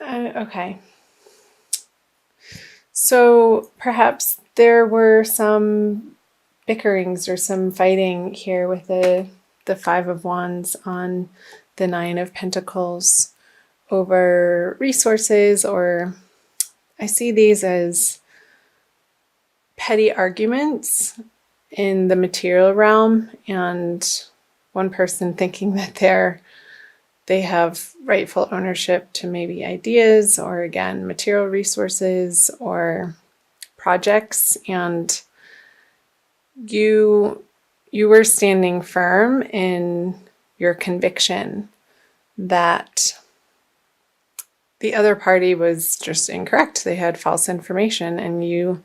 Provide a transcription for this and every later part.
Okay. So perhaps there were some bickerings or some fighting here with the Five of Wands on the Nine of Pentacles over resources, or I see these as petty arguments in the material realm, and one person thinking that they have rightful ownership to maybe ideas or, again, material resources or projects, and you were standing firm in your conviction that the other party was just incorrect. They had false information, and you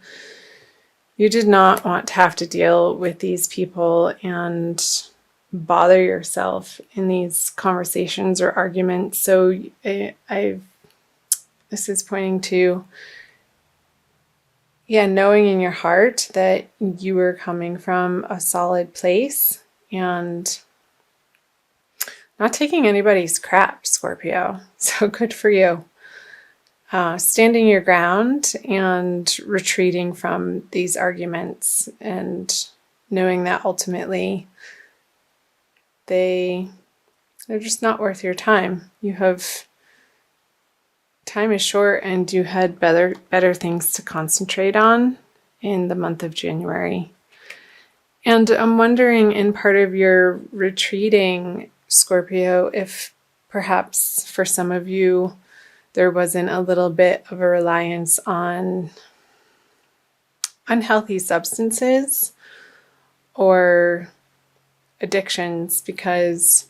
did not want to have to deal with these people and bother yourself in these conversations or arguments. So this is pointing to, knowing in your heart that you were coming from a solid place and not taking anybody's crap, Scorpio. So good for you. Standing your ground and retreating from these arguments, and knowing that ultimately they're just not worth your time. Time is short, and you had better things to concentrate on in the month of January. And I'm wondering, in part of your retreating, Scorpio, if perhaps for some of you there wasn't a little bit of a reliance on unhealthy substances or addictions, because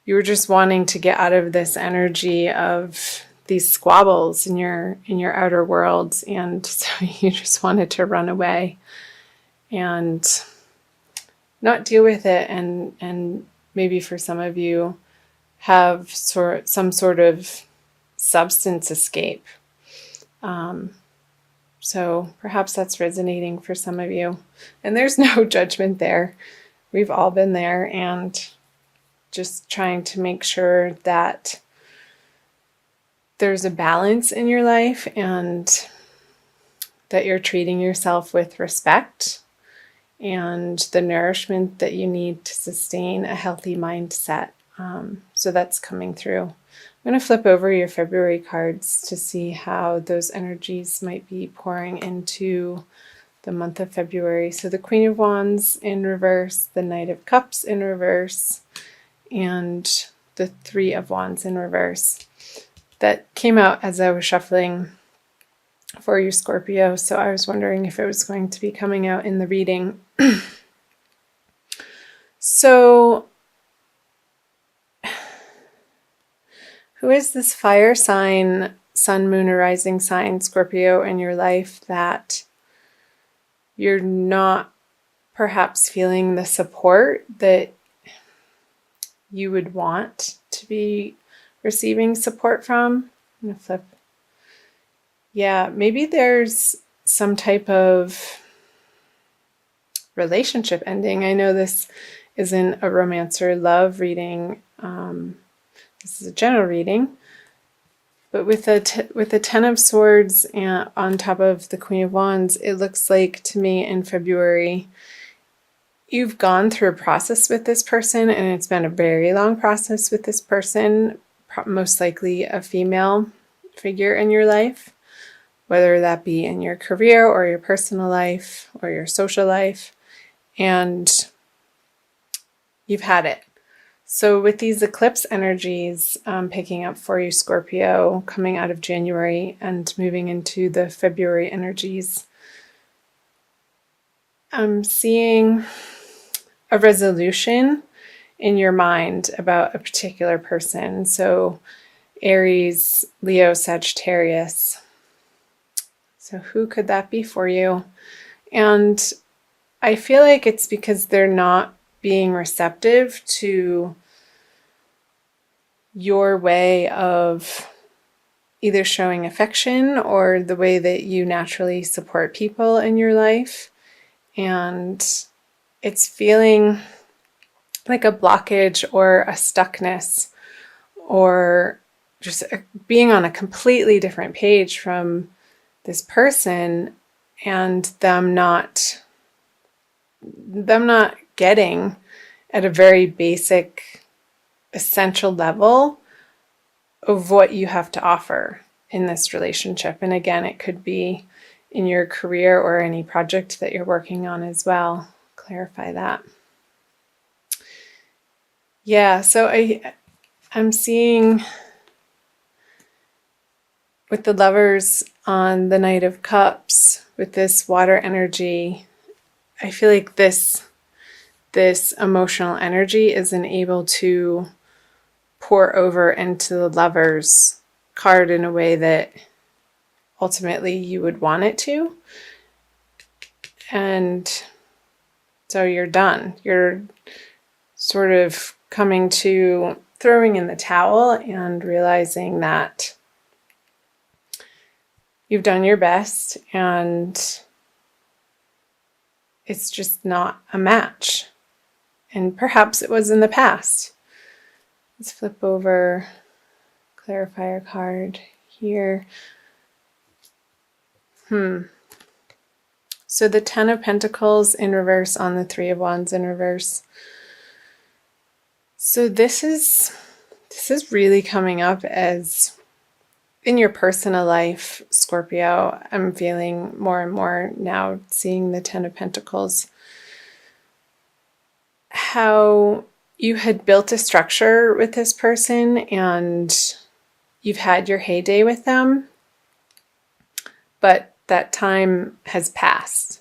you were just wanting to get out of this energy of these squabbles in your outer world, and so you just wanted to run away and not deal with it, and maybe for some of you have some sort of substance escape. So perhaps that's resonating for some of you. And there's no judgment there. We've all been there, and just trying to make sure that there's a balance in your life and that you're treating yourself with respect and the nourishment that you need to sustain a healthy mindset. So that's coming through. I'm going to flip over your February cards to see how those energies might be pouring into the month of February. So the Queen of Wands in reverse, the Knight of Cups in reverse, and the Three of Wands in reverse. That came out as I was shuffling for you, Scorpio, so I was wondering if it was going to be coming out in the reading. So who is this fire sign, sun, moon, or rising sign, Scorpio, in your life that you're not perhaps feeling the support that you would want to be receiving support from? I'm going to flip. Yeah, maybe there's some type of relationship ending. I know this isn't a romance or love reading. This is a general reading. But with the Ten of Swords and on top of the Queen of Wands, it looks like to me in February, you've gone through a process with this person, and it's been a very long process with this person, most likely a female figure in your life, whether that be in your career or your personal life or your social life, and you've had it. So with these eclipse energies picking up for you, Scorpio, coming out of January and moving into the February energies, I'm seeing a resolution in your mind about a particular person. So Aries, Leo, Sagittarius. So who could that be for you? And I feel like it's because they're not being receptive to your way of either showing affection or the way that you naturally support people in your life. And it's feeling like a blockage or a stuckness or just being on a completely different page from this person, and them not getting at a very basic, essential level of what you have to offer in this relationship. And again, it could be in your career or any project that you're working on as well. Clarify that. Yeah, so I'm seeing with the Lovers on the Knight of Cups, with this water energy, I feel like this emotional energy isn't able to pour over into the Lovers card in a way that ultimately you would want it to. And so you're done. You're sort of coming to throwing in the towel and realizing that you've done your best and it's just not a match. And perhaps it was in the past. Let's flip over clarifier card here. So the Ten of Pentacles in reverse on the Three of Wands in reverse. So this is really coming up as in your personal life, Scorpio. I'm feeling more and more now, seeing the Ten of Pentacles, how you had built a structure with this person and you've had your heyday with them, but that time has passed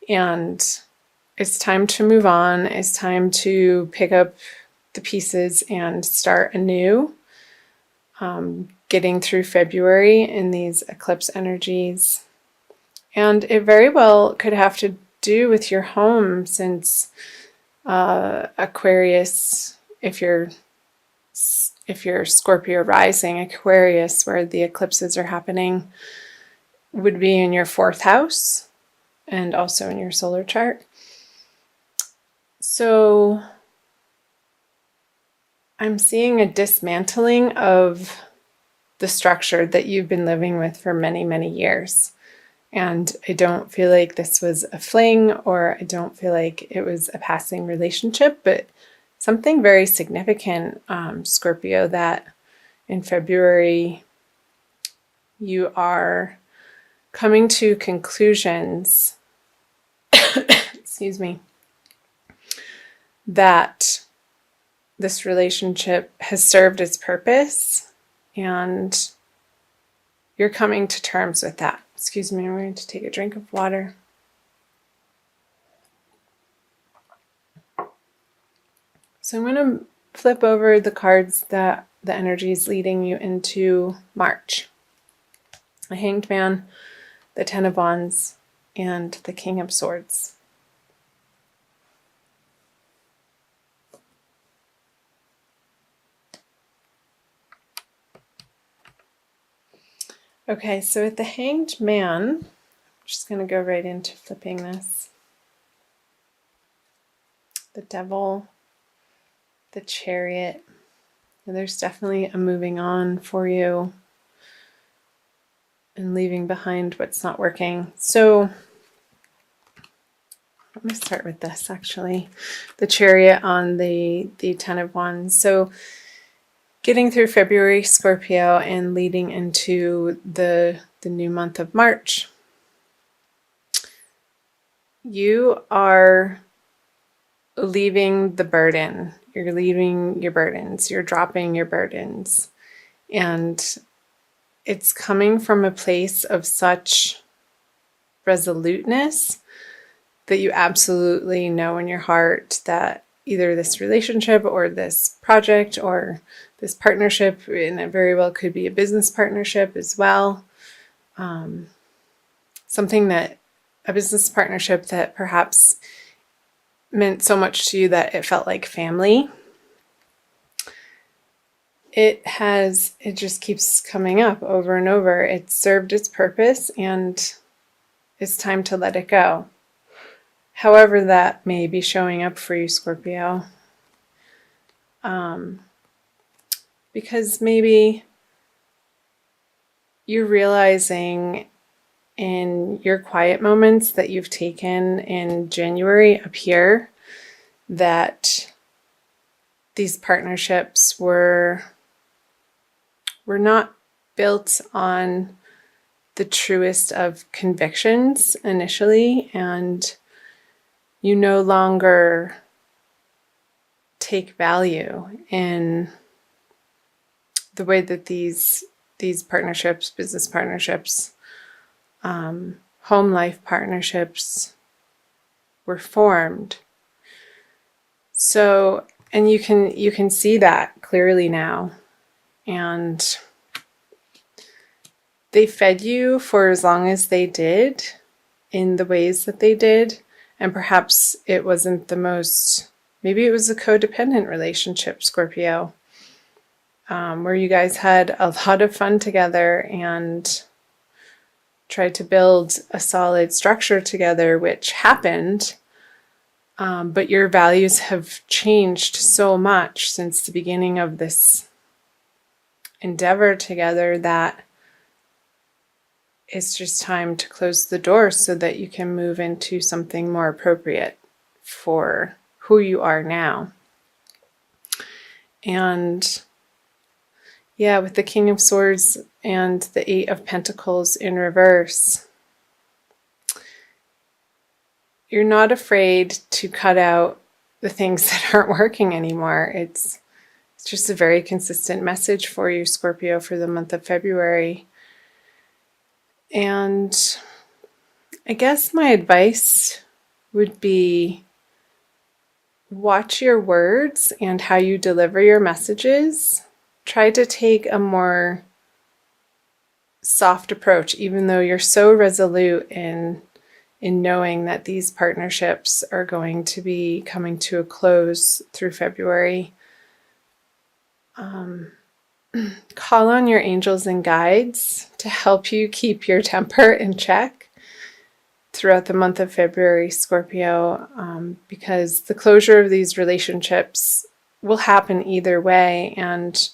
and it's time to move on. It's time to pick up the pieces and start anew. Getting through February in these eclipse energies. And it very well could have to do with your home, since Aquarius, if you're Scorpio rising, Aquarius, where the eclipses are happening, would be in your 4th house and also in your solar chart. So I'm seeing a dismantling of the structure that you've been living with for many, many years. And I don't feel like this was a fling, or I don't feel like it was a passing relationship, but something very significant, Scorpio, that in February you are coming to conclusions, excuse me, that this relationship has served its purpose and you're coming to terms with that. Excuse me, I'm going to take a drink of water. So I'm going to flip over the cards that the energy is leading you into March. The Hanged Man, the Ten of Wands, and the King of Swords. Okay, so with the Hanged Man, I'm just going to go right into flipping this. The Devil, the Chariot. And there's definitely a moving on for you and leaving behind what's not working. So let me start with this, actually. The Chariot on the Ten of Wands. So getting through February, Scorpio, and leading into the new month of March, you are leaving the burden. You're leaving your burdens. You're dropping your burdens. And it's coming from a place of such resoluteness that you absolutely know in your heart that either this relationship or this project or this partnership, and it very well could be a business partnership as well, a business partnership that perhaps meant so much to you that it felt like family. It just keeps coming up over and over. It's served its purpose and it's time to let it go. However that may be showing up for you, Scorpio. Because maybe you're realizing in your quiet moments that you've taken in January up here that these partnerships were not built on the truest of convictions initially, and you no longer take value in the way that these partnerships, business partnerships, home life partnerships were formed. So, and you can see that clearly now. And they fed you for as long as they did in the ways that they did. And perhaps it wasn't the most, maybe it was a codependent relationship, Scorpio, where you guys had a lot of fun together and tried to build a solid structure together, which happened. But your values have changed so much since the beginning of this endeavor together that it's just time to close the door so that you can move into something more appropriate for who you are now. And yeah, with the King of Swords and the Eight of Pentacles in reverse, you're not afraid to cut out the things that aren't working anymore. It's just a very consistent message for you, Scorpio, for the month of February. And I guess my advice would be watch your words and how you deliver your messages. Try to take a more soft approach, even though you're so resolute in knowing that these partnerships are going to be coming to a close through February. Call on your angels and guides to help you keep your temper in check throughout the month of February, Scorpio, because the closure of these relationships will happen either way, and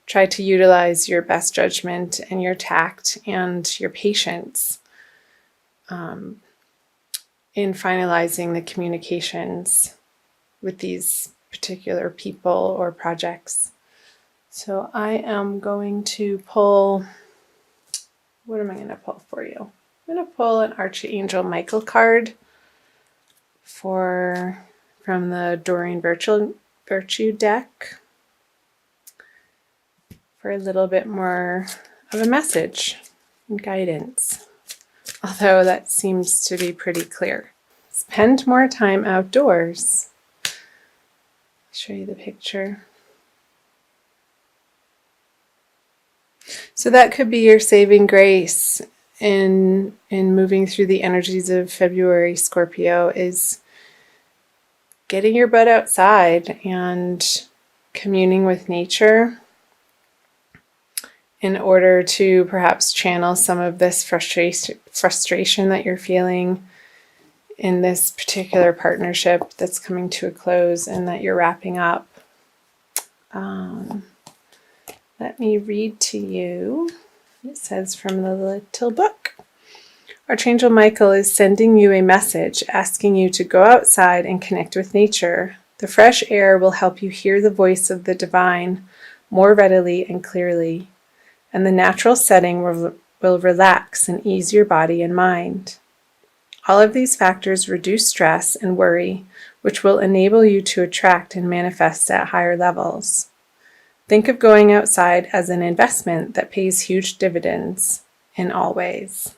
try to utilize your best judgment and your tact and your patience in finalizing the communications with these particular people or projects. So I am going to pull, what am I going to pull for you? I'm going to pull an Archangel Michael card from the Doreen Virtue deck for a little bit more of a message and guidance. Although that seems to be pretty clear. Spend more time outdoors. I'll show you the picture. So that could be your saving grace in moving through the energies of February, Scorpio, is getting your butt outside and communing with nature in order to perhaps channel some of this frustration that you're feeling in this particular partnership that's coming to a close and that you're wrapping up. Let me read to you. It says from the little book. Archangel Michael is sending you a message asking you to go outside and connect with nature. The fresh air will help you hear the voice of the divine more readily and clearly, and the natural setting will relax and ease your body and mind. All of these factors reduce stress and worry, which will enable you to attract and manifest at higher levels. Think of going outside as an investment that pays huge dividends in all ways.